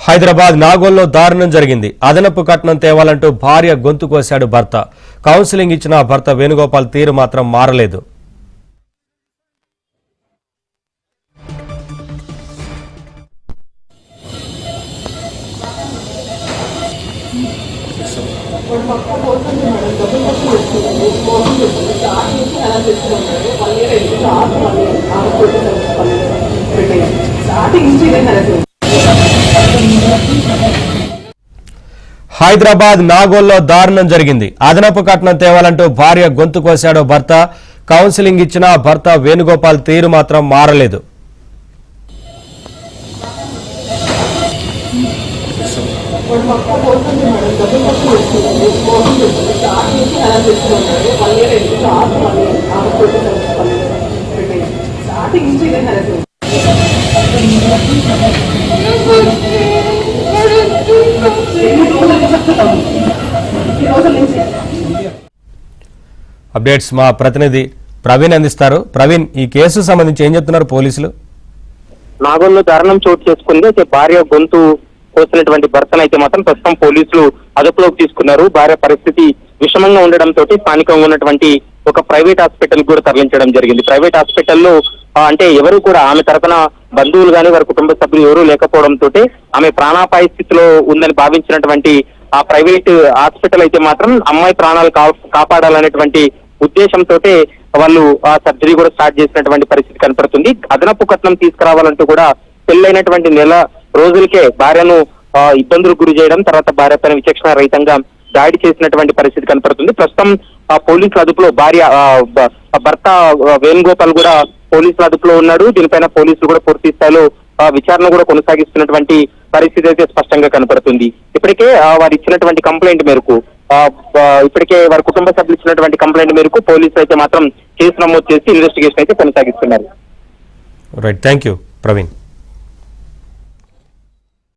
హైదరాబాద్ నాగోల్లో దారుణం జరిగింది. అదనపు కట్నం తేవాలంటూ భార్య గొంతు కోశాడు భర్త. కౌన్సిలింగ్ ఇచ్చిన భర్త వేణుగోపాల్ తీరు మాత్రం మారలేదు. హైదరాబాద్ నాగోల్లో దారుణం జరిగింది. అదనపు కట్నం తేవాలంటూ భార్య గొంతు కోశాడు భర్త. కౌన్సిలింగ్ ఇచ్చిన భర్త వేణుగోపాల్ తీరు మాత్రం మారలేదు. అప్డేట్స్ మా ప్రతినిధి ప్రవీణ్ అందిస్తారు. ప్రవీణ్, ఈ కేసు సంబంధించి ఏం చెప్తున్నారు పోలీసులు? నాగోల్లో దారుణం చోటు చేసుకుంది. అయితే భార్య గొంతు కోసినటువంటి భర్తను అయితే మాత్రం ప్రస్తుతం పోలీసులు అదుపులోకి తీసుకున్నారు. భార్య పరిస్థితి విషమంగా ఉండడంతో స్థానికంగా ఉన్నటువంటి ఒక ప్రైవేట్ హాస్పిటల్ కూడా తరలించడం జరిగింది. ప్రైవేట్ హాస్పిటల్లో అంటే ఎవరు కూడా ఆమె తరపున బంధువులు కానీ వారి కుటుంబ సభ్యులు ఎవరూ లేకపోవడంతో ఆమె ప్రాణాపాయ స్థితిలో ఉందని భావించినటువంటి ఆ ప్రైవేట్ హాస్పిటల్ అయితే మాత్రం అమ్మాయి ప్రాణాలు కాపాడాలనేటువంటి ఉద్దేశంతో వాళ్ళు ఆ సర్జరీ కూడా స్టార్ట్ చేసినటువంటి పరిస్థితి కనపడుతుంది. అదనపు కట్నం తీసుకురావాలంటూ కూడా పెళ్ళైనటువంటి నెల రోజులకే భార్యను ఇబ్బందులకు గురి చేయడం, తర్వాత భార్య పైన విచక్షణ రహితంగా దాడి చేసినటువంటి పరిస్థితి కనపడుతుంది. ప్రస్తుతం పోలీసుల అదుపులో భర్త వేణుగోపాల్ కూడా పోలీసుల అదుపులో ఉన్నాడు. దీనిపైన పోలీసులు కూడా పూర్తి స్థాయిలో విచారణ కూడా కొనసాగిస్తున్నటువంటి పరిస్థితి అయితే స్పష్టంగా కనపడుతుంది. ఇప్పటికే వారు ఇచ్చినటువంటి కంప్లైంట్ మేరకు ఇప్పటికే వారి కుటుంబ సభ్యులు ఇచ్చినటువంటి కంప్లైంట్ మేరకు పోలీసులు అయితే మాత్రం కేసు నమోదు చేసి ఇన్వెస్టిగేషన్ అయితే కొనసాగిస్తున్నారు. Right, thank you Praveen.